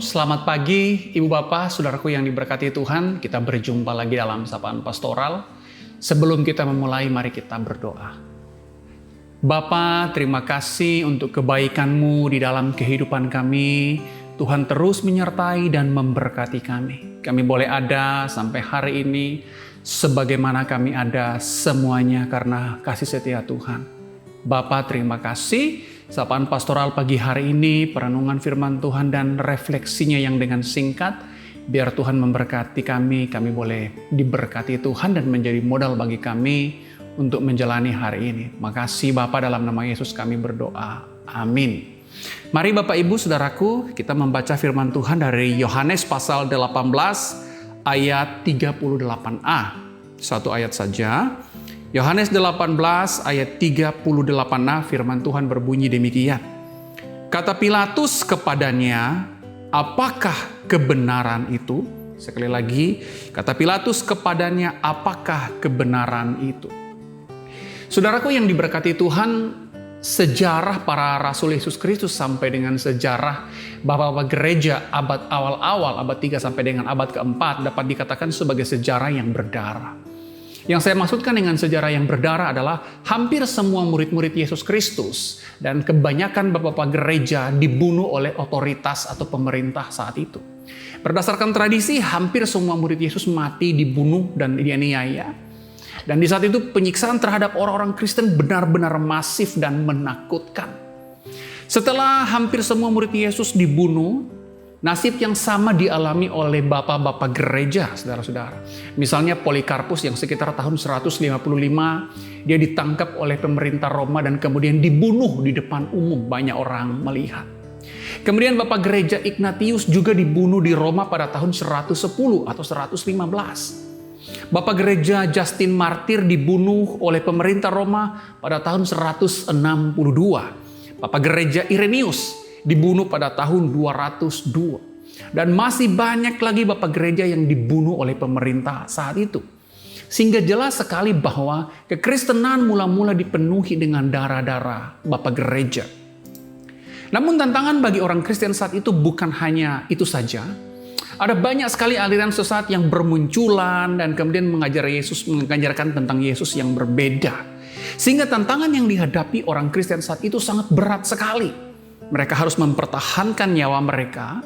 selamat pagi Ibu Bapak, Saudaraku yang diberkati Tuhan. Kita berjumpa lagi dalam Sapaan Pastoral. Sebelum kita memulai, mari kita berdoa. Bapa, terima kasih untuk kebaikan-Mu di dalam kehidupan kami. Tuhan terus menyertai dan memberkati kami. Kami boleh ada sampai hari ini, sebagaimana kami ada semuanya karena kasih setia Tuhan. Bapa, terima kasih. Sapaan Pastoral pagi hari ini, perenungan firman Tuhan dan refleksinya yang dengan singkat, biar Tuhan memberkati kami boleh diberkati Tuhan dan menjadi modal bagi kami untuk menjalani hari ini. Makasih Bapa, dalam nama Yesus kami berdoa. Amin. Mari Bapak Ibu Saudaraku, kita membaca firman Tuhan dari Yohanes pasal 18 ayat 38a. Satu ayat saja. Yohanes 18 ayat 38a, firman Tuhan berbunyi demikian. Kata Pilatus kepadanya, apakah kebenaran itu? Sekali lagi, kata Pilatus kepadanya, apakah kebenaran itu? Saudaraku yang diberkati Tuhan, sejarah para Rasul Yesus Kristus sampai dengan sejarah Bapak-Bapak Gereja abad awal-awal, abad 3 sampai dengan abad keempat, dapat dikatakan sebagai sejarah yang berdarah. Yang saya maksudkan dengan sejarah yang berdarah adalah hampir semua murid-murid Yesus Kristus dan kebanyakan bapak-bapak gereja dibunuh oleh otoritas atau pemerintah saat itu. Berdasarkan tradisi, hampir semua murid Yesus mati, dibunuh, dan dianiaya. Dan di saat itu penyiksaan terhadap orang-orang Kristen benar-benar masif dan menakutkan. Setelah hampir semua murid Yesus dibunuh, nasib yang sama dialami oleh bapak-bapak gereja, saudara-saudara. Misalnya Polikarpus yang sekitar tahun 155, dia ditangkap oleh pemerintah Roma dan kemudian dibunuh di depan umum, banyak orang melihat. Kemudian Bapak Gereja Ignatius juga dibunuh di Roma pada tahun 110 atau 115. Bapak Gereja Justin Martir dibunuh oleh pemerintah Roma pada tahun 162. Bapak Gereja Irenaeus dibunuh pada tahun 202. Dan masih banyak lagi bapak gereja yang dibunuh oleh pemerintah saat itu. Sehingga jelas sekali bahwa kekristenan mula-mula dipenuhi dengan darah-darah bapak gereja. Namun tantangan bagi orang Kristen saat itu bukan hanya itu saja. Ada banyak sekali aliran sesat yang bermunculan dan kemudian mengajarkan tentang Yesus yang berbeda. Sehingga tantangan yang dihadapi orang Kristen saat itu sangat berat sekali. Mereka harus mempertahankan nyawa mereka.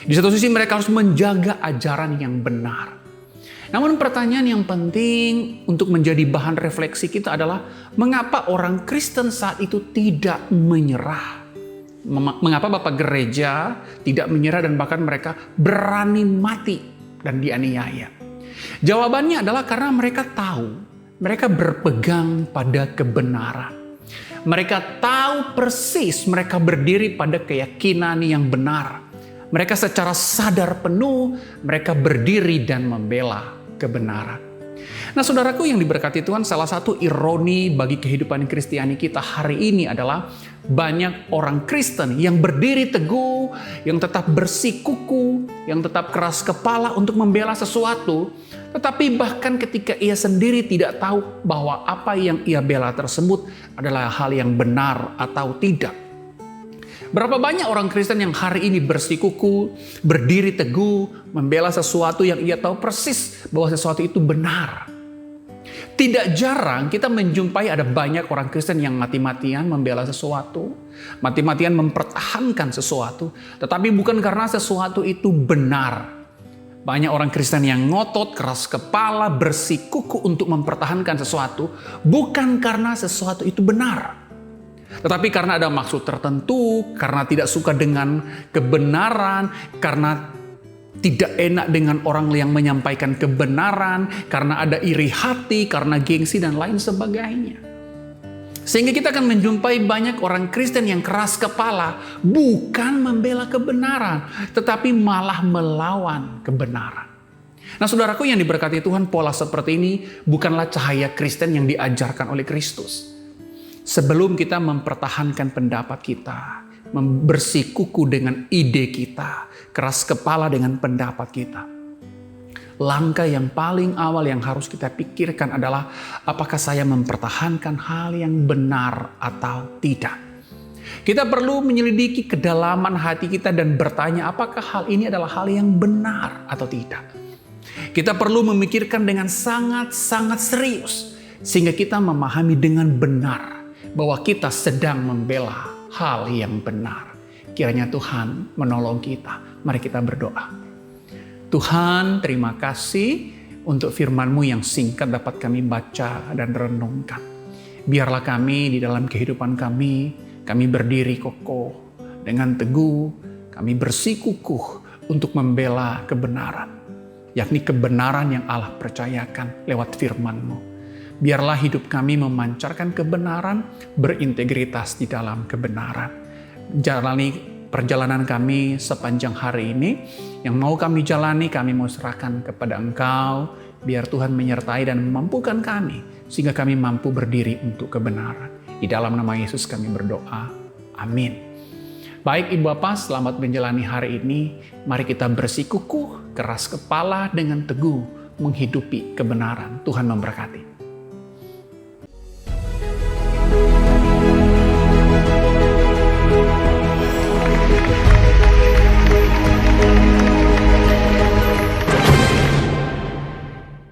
Di satu sisi mereka harus menjaga ajaran yang benar. Namun pertanyaan yang penting untuk menjadi bahan refleksi kita adalah mengapa orang Kristen saat itu tidak menyerah? Mengapa bapak gereja tidak menyerah dan bahkan mereka berani mati dan dianiaya? Jawabannya adalah karena mereka tahu, mereka berpegang pada kebenaran. Mereka tahu persis mereka berdiri pada keyakinan yang benar. Mereka secara sadar penuh, mereka berdiri dan membela kebenaran. Nah saudaraku yang diberkati Tuhan, salah satu ironi bagi kehidupan Kristiani kita hari ini adalah banyak orang Kristen yang berdiri teguh, yang tetap bersikuku, yang tetap keras kepala untuk membela sesuatu. Tetapi bahkan ketika ia sendiri tidak tahu bahwa apa yang ia bela tersebut adalah hal yang benar atau tidak. Berapa banyak orang Kristen yang hari ini bersikuku, berdiri teguh, membela sesuatu yang ia tahu persis bahwa sesuatu itu benar. Tidak jarang kita menjumpai ada banyak orang Kristen yang mati-matian membela sesuatu, mati-matian mempertahankan sesuatu, tetapi bukan karena sesuatu itu benar. Banyak orang Kristen yang ngotot, keras kepala, bersikuku untuk mempertahankan sesuatu, bukan karena sesuatu itu benar. Tetapi karena ada maksud tertentu, karena tidak suka dengan kebenaran, karena tidak enak dengan orang yang menyampaikan kebenaran, karena ada iri hati, karena gengsi, dan lain sebagainya. Sehingga kita akan menjumpai banyak orang Kristen yang keras kepala, bukan membela kebenaran, tetapi malah melawan kebenaran. Nah saudaraku yang diberkati Tuhan, pola seperti ini bukanlah cahaya Kristen yang diajarkan oleh Kristus. Sebelum kita mempertahankan pendapat kita, bersikuku dengan ide kita, keras kepala dengan pendapat kita, langkah yang paling awal yang harus kita pikirkan adalah apakah saya mempertahankan hal yang benar atau tidak. Kita perlu menyelidiki kedalaman hati kita dan bertanya apakah hal ini adalah hal yang benar atau tidak. Kita perlu memikirkan dengan sangat-sangat serius sehingga kita memahami dengan benar bahwa kita sedang membela hal yang benar. Kiranya Tuhan menolong kita. Mari kita berdoa. Tuhan, terima kasih untuk firman-Mu yang singkat dapat kami baca dan renungkan. Biarlah kami di dalam kehidupan kami berdiri kokoh dengan teguh, kami bersikukuh untuk membela kebenaran, yakni kebenaran yang Allah percayakan lewat firman-Mu. Biarlah hidup kami memancarkan kebenaran, berintegritas di dalam kebenaran. Jalani perjalanan kami sepanjang hari ini, yang mau kami jalani, kami mau serahkan kepada Engkau, biar Tuhan menyertai dan memampukan kami, sehingga kami mampu berdiri untuk kebenaran. Di dalam nama Yesus kami berdoa. Amin. Baik Ibu Bapak, selamat menjalani hari ini. Mari kita bersikukuh, keras kepala dengan teguh menghidupi kebenaran. Tuhan memberkati.